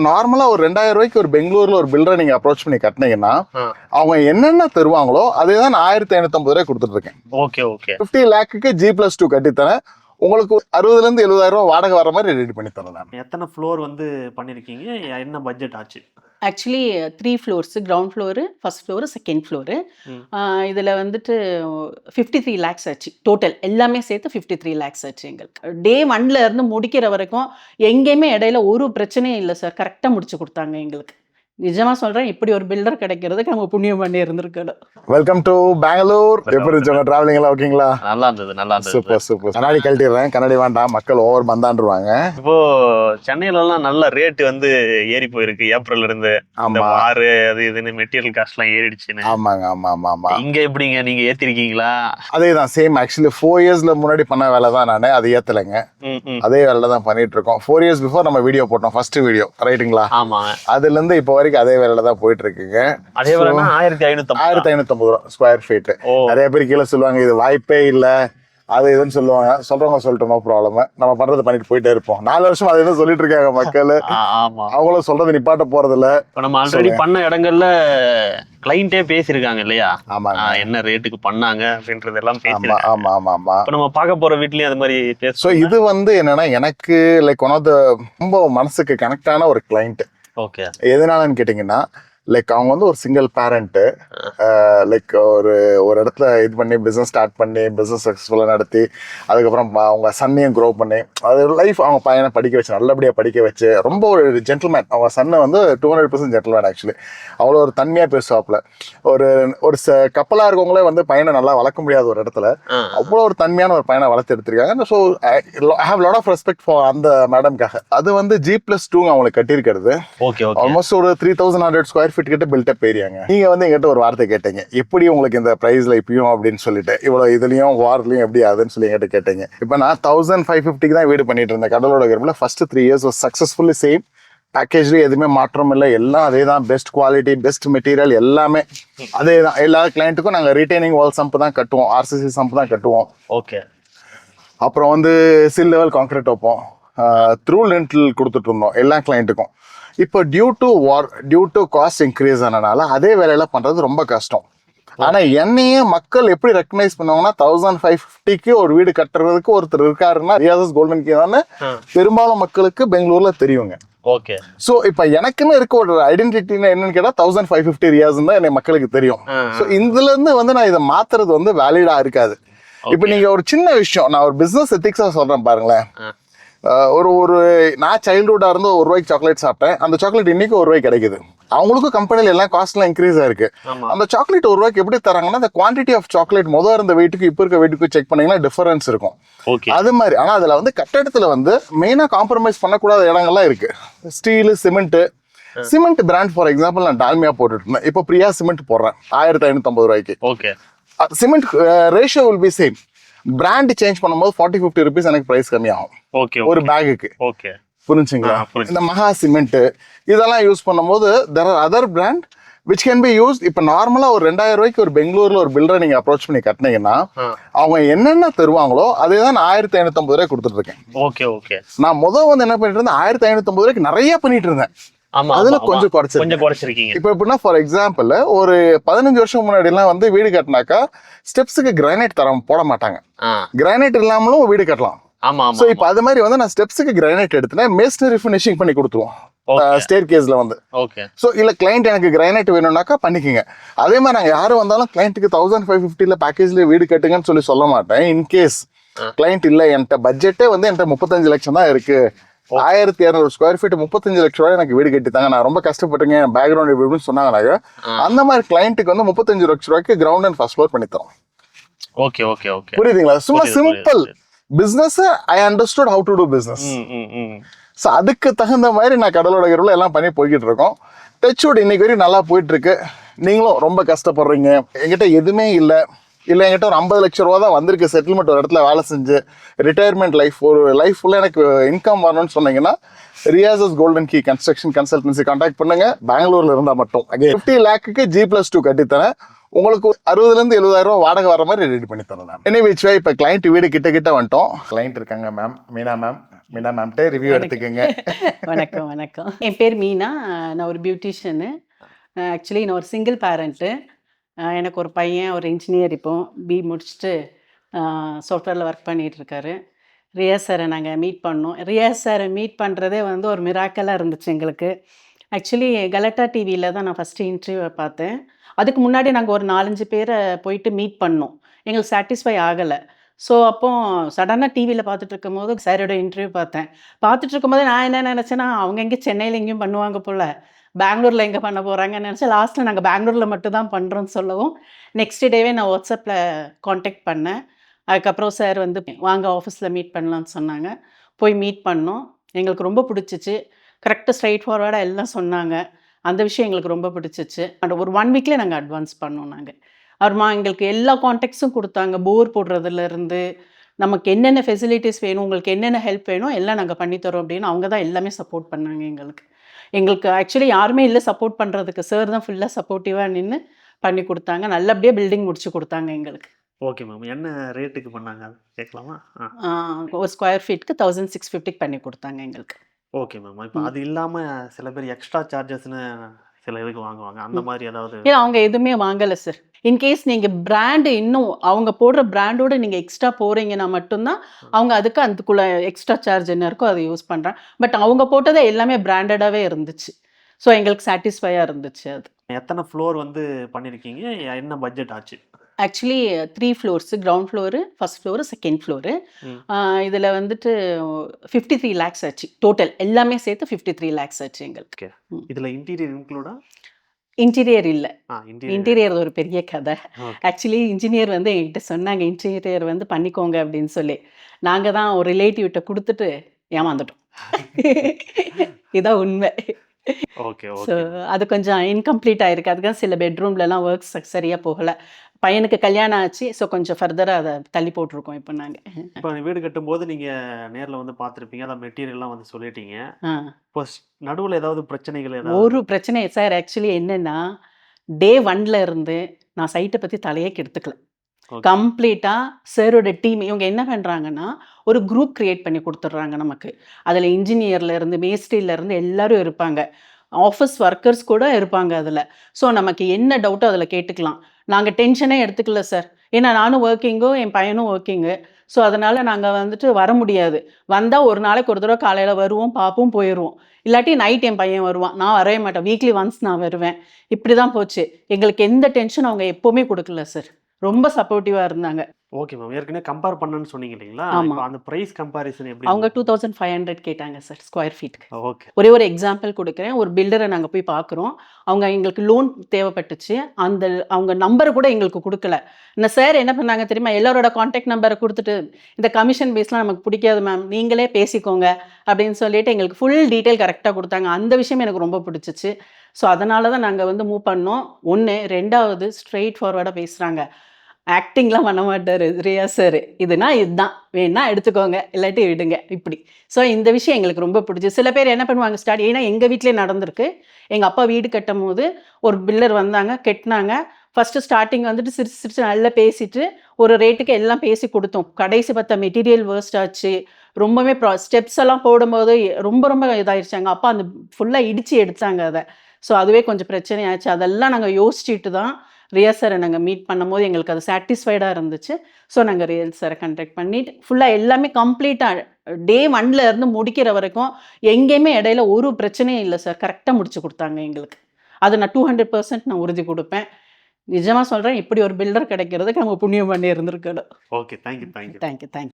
நார்மலா ஒரு 2000 ரூபாய்க்கு ஒரு பெங்களூர்ல ஒரு பில்டரை நீங்க அப்ரோச் பண்ணி கட்டினீங்கன்னா அவங்க என்னென்ன தருவாங்களோ அதே தான் 1550 ரூபாய் கொடுத்துட்டு இருக்கேன். Okay okay. 50 லேக்குக்கு G+2 கட்டித்தரேன். உங்களுக்கு 60ல இருந்து 70,000 ரூபாய் வாடகை வர மாதிரி ரெடி பண்ணி தரேன் நான். எத்தனை ஃப்ளோர் வந்து பண்ணிருக்கீங்க, என்ன பட்ஜெட் ஆச்சு? Actually 3 floors, ground floor, first floor, second floor. இதில் வந்துட்டு 53 லேக்ஸ் ஆச்சு டோட்டல், எல்லாமே சேர்த்து 53 லேக்ஸ் ஆச்சு எங்களுக்கு. டே 1ல இருந்து முடிக்கிற வரைக்கும் எங்கேயுமே இடையில ஒரு பிரச்சனையும் இல்லை சார். கரெக்டாக முடிச்சு கொடுத்தாங்க எங்களுக்கு. நிஜமா சொல்றேன், இப்படி ஒரு பில்டர் கிடைக்கிறதுக்கு நம்ம புண்ணியம் பண்ணி இருந்திருக்கணும். Welcome to Bangalore. எப்படி இருந்துச்சு டிராவலிங் எல்லாம்? ஓகேங்களா? நல்லா இருந்தது, நல்லா இருந்தது. Super super. கண்ணாடி கழட்டிடுறேன், கண்ணாடி வேண்டாம், மக்கள் ஓவர் மந்தாண்டுருவாங்க. இப்போ சென்னையில எல்லாம் நல்ல ரேட் வந்து ஏறி போயிருக்கு ஏப்ரல்ல இருந்து. ஆமா, ஆறு அது இதுன்னு மெட்டீரியல் காஸ்ட் எல்லாம் ஏறிடுச்சுன்னு. ஆமாங்க. ஆமா ஆமா ஆமா. இங்க எப்படிங்க, நீங்க ஏத்திருக்கீங்களா? அதேதான் சேம். ஆக்சுவலி 4 இயர்ஸ்ல முன்னாடி பண்ண வேலை தான் நானு, அது ஏத்தலைங்க. அதே வேலை தான் பண்ணிட்டு இருக்கோம். 4 இயர்ஸ் பிஃபோர் நம்ம வீடியோ போட்டோம், ஃபர்ஸ்ட் வீடியோ, ரைட்டுங்களா? ஆமா. அதுல இருந்து இப்போ வரைக்கும் அதே வேலையில தான் போயிட்டு இருக்குங்க. அதே வேலைனா 1550 ரூபா ஸ்கொயர் ஃபீட். நிறைய பேர் கீழே சொல்லுவாங்க இது வாய்ப்பே இல்ல, அது இதுன்னு சொல்லுவாங்க. சொல்றவங்க சொல்லிட்டு நோ ப்ராப்ளம், நம்ம பண்றது பண்ணிட்டு போயிட்டே இருப்போம். 4 வருஷம் அதை தான் சொல்லிட்டு இருக்காங்க மக்கள். அவங்களும் சொல்றது நிப்பாட்ட போறது இல்ல. இப்ப நம்ம ஆல்ரெடி பண்ண இடங்கள்ல கிளைண்டே பேசிருக்காங்க இல்லையா? ஆமா, என்ன ரேட்டுக்கு பண்ணாங்க அப்படின்றது எல்லாம் பேசிருக்காங்க. ஆமா ஆமா ஆமா. இப்ப நம்ம பார்க்க போற வீட்லயும் அது மாதிரி பேச. சோ இது வந்து என்னன்னா எனக்கு லைக் ஒன் ஆஃப் த ரொம்ப மனசுக்கு கனெக்ட் ஆன ஒரு கிளைண்ட். ஓகே. எதனாலன்னு கேட்டீங்கன்னா, லைக் அவங்க வந்து ஒரு சிங்கிள் பேரண்ட். லைக் ஒரு இடத்துல இது பண்ணி பிஸ்னஸ் ஸ்டார்ட் பண்ணி பிஸ்னஸ் சக்ஸஸ்ஃபுல்லாக நடத்தி அதுக்கப்புறம் அவங்க சன்னையும் க்ரோ பண்ணி அது லைஃப் அவங்க பையனை படிக்க வச்சு நல்லபடியாக படிக்க வச்சு ரொம்ப ஒரு ஜென்டில்மேன். அவங்க சன்னை வந்து 200% ஜென்டில்மேன். ஆக்சுவலி அவ்வளோ ஒரு தன்மையாக பேசுவாப்புல. ஒரு கப்பலாக இருக்கவங்களே வந்து பையனை நல்லா வளர்க்க முடியாத ஒரு இடத்துல அவ்வளோ ஒரு தன்மையான ஒரு பையனை வளர்த்து எடுத்திருக்காங்க. So I have lot of respect for அந்த மேடம்காக. அது வந்து G+2 அவங்களுக்கு கட்டியிருக்கிறது. ஆல்மோஸ்ட் ஒரு 3100 ஸ்கொயர் ஃபீட் கிட்ட பில்டப் ஏரியாங்க. நீங்க வந்து எங்கிட்ட ஒரு வார்த்தை கேட்டீங்க, எப்படி உங்களுக்கு இந்த பிரைஸ்ல இப்பயும் அப்படின்னு சொல்லிட்டு, இவ்வளவு இதுலயும் வார்லயும் எப்படி ஆகுதுன்னு சொல்லி எங்கிட்ட கேட்டீங்க. இப்ப நான் 1550 தான் வீடு பண்ணிட்டு இருந்தேன் கடலோட கிரப்ல. ஃபர்ஸ்ட் 3 இயர்ஸ் சக்சஸ்ஃபுல்லி சேம் பேக்கேஜ்ல, எதுவுமே மாற்றம் இல்லை, எல்லாம் அதே தான். பெஸ்ட் குவாலிட்டி, பெஸ்ட் மெட்டீரியல், எல்லாமே அதே தான். எல்லா கிளைண்ட்டுக்கும் நாங்க ரிட்டைனிங் வால் சம்ப் தான் கட்டுவோம், RCC சம்ப் தான் கட்டுவோம். ஓகே. அப்புறம் வந்து சில் லெவல் கான்கிரீட் வைப்போம், த்ரூ லென்டில் கொடுத்துட்டு இருந்தோம் எல்லா கிளைண்ட்டுக்கும். இப்போ டியூ டு காஸ்ட் இன்க்ரீஸ் ஆனனால அதே வேலையில பண்றது ரொம்ப கஷ்டம். ஆனா என்னையே மக்கள் எப்படி ரெக்கக்னைஸ் பண்ணுவாங்கன்னா, 1550க்கு ஒரு வீடு கட்டுறதுக்கு ஒருத்தர் இருக்காருன்னா ரியாசஸ் கோல்டன் கீ தானே பெரும்பாலும் மக்களுக்கு பெங்களூர்ல தெரியுங்க. ஓகே. சோ இப்ப எனக்குன்னு இருக்க ஒரு ஐடென்டிட்டினா என்னன்னு கேட்டா 1550 ரியாஸ் தான் என்னை மக்களுக்கு தெரியும். சோ இதுல இருந்து வந்து நான் இதை மாத்துறது வந்து வேலிடா இருக்காது. இப்ப நீங்க ஒரு சின்ன விஷயம், நான் ஒரு பிசினஸ் எத்திக்ஸா சொல்றேன் பாருங்களேன். ஒரு நான் சைல்ட்ஹுட்டா இருந்து ₹1 சாக்லேட் சாப்பிட்டேன். அந்த சாக்லேட் இன்னைக்கு ₹1 கிடைக்குது. அவங்களுக்கும் கம்பெனில எல்லாம் காஸ்ட்லாம் இன்க்ரீஸ் ஆயிருக்கு. அந்த சாக்லேட் ₹1 எப்படி தராங்கன்னா, அந்த குவான்டிட்டி ஆஃப் சாக்லேட் முதல் இருந்த வெயிட்டுக்கு இப்ப இருக்க வெயிட்டுக்கு செக் பண்ணீங்கன்னா டிஃபரன்ஸ் இருக்கும். அது மாதிரி. ஆனா அதுல வந்து கட்டடத்துல வந்து மெயினா காம்ப்ரமைஸ் பண்ணக்கூடாத இடங்கள்லாம் இருக்கு. Steel, cement brand for example நான் டால்மியா போட்டுட்டு இருந்தேன். இப்போ பிரியா சிமெண்ட் போடுறேன் ₹1550. Okay. Cement ratio will be same. Brand change பண்ணும்போது 40-50 rupees எனக்கு பிரைஸ் கம்மியாகும். ஓகே. ஒரு பேகுக்கு. ஓகே. புரிஞ்சுங்களா? இந்த மகா சிமெண்ட் இதெல்லாம் யூஸ் பண்ணும்போது there are other brand which can be used. இப்ப நார்மலா ஒரு 2000 ரூபாய்க்கு ஒரு பெங்களூர்ல ஒரு பில்டரை நீங்க அப்ரோச் பண்ணி கட்டினீங்கன்னா அவங்க என்னென்ன தருவாங்களோ அதே தான் 1550 ரூபாய் கொடுத்துட்டு இருக்கேன். Okay okay. நான் வந்து என்ன பண்ணிட்டு இருந்தேன், 1550 ரூபாய்க்கு நிறைய பண்ணிட்டு இருந்தேன். அதுல கொஞ்சம் குறைச்சிருக்கீங்க. இப்ப எப்படின்னா ஃபார் எக்ஸாம்பிள் ஒரு 15 வருஷம் முன்னாடி எல்லாம் வந்து வீடு கட்டினாக்கா ஸ்டெப்ஸுக்கு கிரானைட் தரம் போட மாட்டாங்க. கிரானைட் இல்லாமலும் வீடு கட்டலாம். சோ இப்ப அது மாதிரி வந்து நான் ஸ்டெப்ஸுக்கு கிரானைட் எடுத்துனேன், மேஸ்னரி ஃபினிஷிங் பண்ணி கொடுத்துருவோம் ஸ்டேர் கேஸ்ல வந்து. சோ இல்ல கிளைண்ட் எனக்கு கிரானைட் வேணும்னாக்கா பண்ணிக்கங்க. அதே மாதிரி நாங்க யாரும் வந்தாலும் கிளைண்ட்டுக்கு 1550 பேக்கேஜ்ல வீடு கட்டுங்கன்னு சொல்ல மாட்டேன். இன்கேஸ் கிளைண்ட் இல்ல என்கிட்ட பட்ஜெட்டே வந்து என்கிட்ட 35 லட்சம் தான் இருக்கு, 1200 ஸ்கொயர் ஃபீட் 35 லட்சம் ரூபாய் எனக்கு வீடு கட்டித்தாங்க, நான் ரொம்ப கஷ்டப்பட்டுங்க, பேக்ரவுண்ட் எப்படின்னு சொன்னாங்கன்னாக்க அந்த மாதிரி கிளைண்ட்டுக்கு வந்து 35 லட்சம் ரூபாய்க்கு கிரவுண்ட் அண்ட் ஃபர்ஸ்ட் ஃப்ளோர் பண்ணி தரோம். Okay okay okay. புரியுதுங்களா? சும்மா simple business. I understood how to to business. So அதுக்கு தகுந்த மாதிரி நான் கடலோட கிரவுல எல்லாம் பண்ணி போய்கிட்டு இருக்கோம். டச்வுட் இன்னைக்கு வரைக்கும் நல்லா போயிட்டு இருக்கு. நீங்களும் ரொம்ப கஷ்டப்படுறீங்க, என்கிட்ட எதுவுமே இல்லை, என்கிட்ட ஒரு 50 லட்சம் ரூபா தான் வந்திருக்கு செட்டில்மெண்ட், ஒரு இடத்துல வேலை செஞ்சு ரிட்டையர்மெண்ட் லைஃப், ஒரு லைஃப் ஃபுல்லாக எனக்கு இன்கம் வரணும்னு சொன்னீங்கன்னா Riyas's golden key construction consultancy contact பண்ணுங்க. பெங்களூர்ல இருந்தா மட்டும் 50 லேக்குக்கு G+2 கட்டித்தரேன். உங்களுக்கு 60ல இருந்து 70,000 ரூபாய் வாடகை வர மாதிரி ரெடி பண்ணி தரேன். எனிவே இப்ப கிளைண்ட் வீடு கிட்ட வந்துட்டோம். கிளைண்ட் இருக்காங்க மேம், மீனா மேம். மீனா மேம்கிட்ட ரிவ்யூ எடுத்துக்கோங்க. வணக்கம் வணக்கம். என் பேர் மீனா. நான் ஒரு பியூட்டிஷியனு. ஆக்சுவலி நான் ஒரு சிங்கிள் பேரண்ட்டு. எனக்கு ஒரு பையன் ஒரு இன்ஜினியர் இப்போ முடிச்சுட்டு சாஃப்ட்வேரில் ஒர்க் பண்ணிகிட்ருக்காரு. ரியாஸ் சாரை நாங்கள் மீட் பண்ணோம். ரியாஸ் சாரை மீட் பண்ணுறதே வந்து ஒரு மிராக்கலாக இருந்துச்சு எங்களுக்கு. ஆக்சுவலி கலட்டா டிவியில் தான் நான் ஃபஸ்ட்டு இன்டர்வியூவை பார்த்தேன். அதுக்கு முன்னாடி நாங்கள் ஒரு 4-5 பேரை போயிட்டு மீட் பண்ணோம். எங்களுக்கு சாட்டிஸ்ஃபை ஆகலை. ஸோ அப்போ சடனாக டிவியில் பார்த்துட்டு இருக்கும்போது சாரோட இன்டர்வியூ பார்த்தேன். பார்த்துட்டு இருக்கும்போது நான் என்ன நினச்சேன்னா, அவங்க எங்கே சென்னையில் எங்கேயும் பண்ணுவாங்க போல், பெங்களூரில் எங்கே பண்ண போகிறாங்கன்னு நினச்சேன். லாஸ்ட்டில் நாங்கள் பெங்களூரில் மட்டும் தான் பண்ணுறோன்னு சொல்லவும், நெக்ஸ்ட் டேவே நான் வாட்ஸ்அப்பில் காண்டாக்ட் பண்ணேன். அதுக்கப்புறம் சார் வந்து வாங்க ஆஃபீஸில் மீட் பண்ணலான்னு சொன்னாங்க. போய் மீட் பண்ணோம். எங்களுக்கு ரொம்ப பிடிச்சிச்சு. கரெக்டாக ஸ்ட்ரைட் ஃபார்வர்டாக எல்லாம் சொன்னாங்க. அந்த விஷயம் எங்களுக்கு ரொம்ப பிடிச்சிச்சு. அண்ட் ஒரு 1 வீக்லேயே நாங்கள் அட்வான்ஸ் பண்ணோம் நாங்கள். அப்புறமா எங்களுக்கு எல்லா கான்டாக்ட்ஸும் கொடுத்தாங்க. போர் போடுறதுலேருந்து, நமக்கு என்னென்ன ஃபெசிலிட்டிஸ் வேணும், உங்களுக்கு என்னென்ன ஹெல்ப் வேணும் எல்லாம் நாங்கள் பண்ணித்தரோம் அப்படின்னு அவங்க தான் எல்லாமே சப்போர்ட் பண்ணாங்க எங்களுக்கு. எங்களுக்கு ஆக்சுவலி யாருமே இல்லை சப்போர்ட் பண்ணுறதுக்கு. சார் தான் ஃபுல்லாக சப்போர்ட்டிவாக நின்று பண்ணி கொடுத்தாங்க. நல்லபடியாக பில்டிங் முடிச்சு கொடுத்தாங்க எங்களுக்கு. Okay ma'am. என்ன ரேட்டுக்கு பண்ணாங்க அது கேட்கலாமா? ஒரு ஸ்கொயர் ஃபீட்டுக்கு 1650 பண்ணி கொடுத்தாங்க எங்களுக்கு. Okay ma'am. இப்போ அது இல்லாமல் சில பேர் எக்ஸ்ட்ரா சார்ஜஸ்ன்னு சில இதுக்கு வாங்குவாங்க. அந்த மாதிரி ஏதாவது? ஏன் அவங்க எதுவுமே வாங்கலை சார். இன்கேஸ் நீங்கள் பிராண்டு இன்னும் அவங்க போடுற பிராண்டோட நீங்கள் எக்ஸ்ட்ரா போகிறீங்கன்னா மட்டும்தான் அவங்க அதுக்குள்ளே எக்ஸ்ட்ரா சார்ஜ் என்ன இருக்கோ அதை யூஸ் பண்ணுறாங்க. பட் அவங்க போட்டதே எல்லாமே பிராண்டடாகவே இருந்துச்சு. ஸோ எங்களுக்கு சாட்டிஸ்ஃபையாக இருந்துச்சு அது. எத்தனை ஃப்ளோர் வந்து பண்ணியிருக்கீங்க? என்ன பட்ஜெட் ஆச்சு? Actually 3 floors, ground floor, first floor, second floor. இதில் வந்துட்டு 53 லேக்ஸ் ஆச்சு. டோட்டல் எல்லாமே சேர்த்து 53 லேக்ஸ் ஆச்சு எங்களுக்கு. ஓகே. இதில் இன்டீரியர் இன்க்ளூடா? இன்டீரியர் இல்லை. இன்டீரியர். இன்டீரியர் ஒரு பெரிய கதை. ஓகே. ஆக்சுவலி இன்ஜினியர் வந்து என்கிட்ட சொன்னாங்க இன்டீரியர் வந்து பண்ணிக்கோங்க அப்படின்னு சொல்லி. நாங்கள் தான் ஒரு ரிலேட்டிவ்கிட்ட கொடுத்துட்டு ஏமாந்துட்டோம். இதான் உண்மை. ஓகே. So okay. அது கொஞ்சம் இன்கம்ப்ளீட் ஆயிருக்கு. அதுக்காக சில பெட்ரூம்லலாம் ஒர்க்ஸ் சரியாக போகலை. பையனுக்கு கல்யாணம் ஆச்சு. ஸோ கொஞ்சம் ஃபர்தராக அதை தள்ளி போட்டிருக்கோம் இப்போ நாங்கள். இப்போ வீடு கட்டும்போது நீங்கள் நேரில் வந்து பார்த்துருப்பீங்க. அதான் மெட்டீரியல்லாம் வந்து சொல்லிட்டீங்க. இப்போ நடுவில் ஏதாவது பிரச்சனைகள் ஏதாவது? ஒரு பிரச்சனை சார். ஆக்சுவலி என்னென்னா, டே 1ல இருந்து நான் சைட்டை பற்றி தலையே கெடுத்துக்கல. ஓகே. கம்ப்ளீட்டாக சாரோட டீம் இவங்க என்ன பண்ணுறாங்கன்னா, ஒரு குரூப் கிரியேட் பண்ணி கொடுத்துட்றாங்க நமக்கு. அதில் இன்ஜினியர்லேருந்து மேஸ்ட்ரியிலேருந்து எல்லாரும் இருப்பாங்க. ஆஃபீஸ் ஒர்க்கர்ஸ் கூட இருப்பாங்க அதில். ஸோ நமக்கு என்ன டவுட்டோ அதில் கேட்டுக்கலாம். நாங்கள் டென்ஷனே எடுத்துக்கல சார். ஏன்னா நானும் ஒர்க்கிங்கு, என் பையனும் ஒர்க்கிங்கு. ஸோ அதனால் நாங்கள் வந்துட்டு வர முடியாது. வந்தால் ஒரு நாளைக்கு ஒரு தடவை காலையில் வருவோம், பார்ப்போம், போயிடுவோம். இல்லாட்டி நைட் என் பையன் வருவான். நான் வரவே மாட்டேன். வீக்லி ஒன்ஸ் நான் வருவேன். இப்படி தான் போச்சு. எங்களுக்கு எந்த டென்ஷனும் அவங்க எப்போவுமே கொடுக்கல சார். ரொம்ப சப்போர்ட்டிவாக இருந்தாங்க. Okay ma'am. ஏற்கனவே கம்பேர் பண்ணேன்னு சொன்னீங்க இல்லைங்களா? ஆமா. இப்போ அந்த பிரைஸ் கம்பேரிசன் எப்படி? அவங்க 2500 கேட்டாங்க சார் ஸ்கொயர் ஃபீட்டுக்கு. ஓகே. ஒரே ஒரு எக்ஸாம்பிள் கொடுக்குறேன். ஒரு பில்டரை நாங்கள் போய் பார்க்குறோம். அவங்க எங்களுக்கு லோன் தேவைப்பட்டுச்சு. அவங்க நம்பரை கூட எங்களுக்கு கொடுக்கல. இந்த சார் என்ன பண்ணாங்க தெரியுமா? எல்லாரோட காண்டாக்ட் நம்பரை கொடுத்துட்டு, இந்த கமிஷன் பேஸ்லாம் நமக்கு பிடிக்காது மேம், நீங்களே பேசிக்கோங்க அப்படின்னு சொல்லிட்டு எங்களுக்கு ஃபுல் டீட்டெயில் கரெக்டாக கொடுத்தாங்க. அந்த விஷயம் எனக்கு ரொம்ப பிடிச்சிச்சு. ஸோ அதனால தான் நாங்கள் வந்து மூவ் பண்ணோம். 1. 2வது ஸ்ட்ரெயிட் ஃபார்வர்டாக பேசுகிறாங்க. ஆக்டிங்லாம் பண்ண மாட்டார் ரியாஸ் சார். இதுனா இதுதான், வேணா எடுத்துக்கோங்க, இல்லாட்டி விடுங்க இப்படி. ஸோ இந்த விஷயம் எங்களுக்கு ரொம்ப பிடிச்சி. சில பேர் என்ன பண்ணுவாங்க ஏன்னா எங்கள் வீட்டிலே நடந்திருக்கு. எங்கள் அப்பா வீடு கட்டும் போது ஒரு பில்டர் வந்தாங்க, கெட்டினாங்க. ஃபஸ்ட்டு ஸ்டார்டிங் வந்துட்டு சிரிச்சு சிரிச்சு நல்லா பேசிட்டு ஒரு ரேட்டுக்கு எல்லாம் பேசி கொடுத்தோம். கடைசி பார்த்தா மெட்டீரியல் வேர்ஸ்ட் ஆச்சு. ரொம்பவே ஸ்டெப்ஸ் எல்லாம் போடும்போது ரொம்ப ரொம்ப இதாகிடுச்சாங்க. அப்பா அந்த ஃபுல்லாக இடித்து எடுத்தாங்க அதை. ஸோ அதுவே கொஞ்சம் பிரச்சனையாச்சு. அதெல்லாம் நாங்கள் யோசிச்சுட்டு தான் ரியாஸ் சாரை நாங்கள் மீட் பண்ணும்போது எங்களுக்கு அது சாட்டிஸ்ஃபைடாக இருந்துச்சு. ஸோ நாங்கள் ரியாஸ் சாரை கான்டாக்ட் பண்ணிட்டு ஃபுல்லாக எல்லாமே கம்ப்ளீட்டாக டே 1ல இருந்து முடிக்கிற வரைக்கும் எங்கேயுமே இடையில ஒரு பிரச்சனையும் இல்லை சார். கரெக்டாக முடிச்சு கொடுத்தாங்க எங்களுக்கு. அது நான் 200% நான் உறுதி கொடுப்பேன். நிஜமாக சொல்கிறேன், இப்படி ஒரு பில்டர் கிடைக்கிறதுக்கு நம்ம புண்ணியம் பண்ணி இருந்திருக்கணும். ஓகே. தேங்க்யூ. தேங்க்யூ.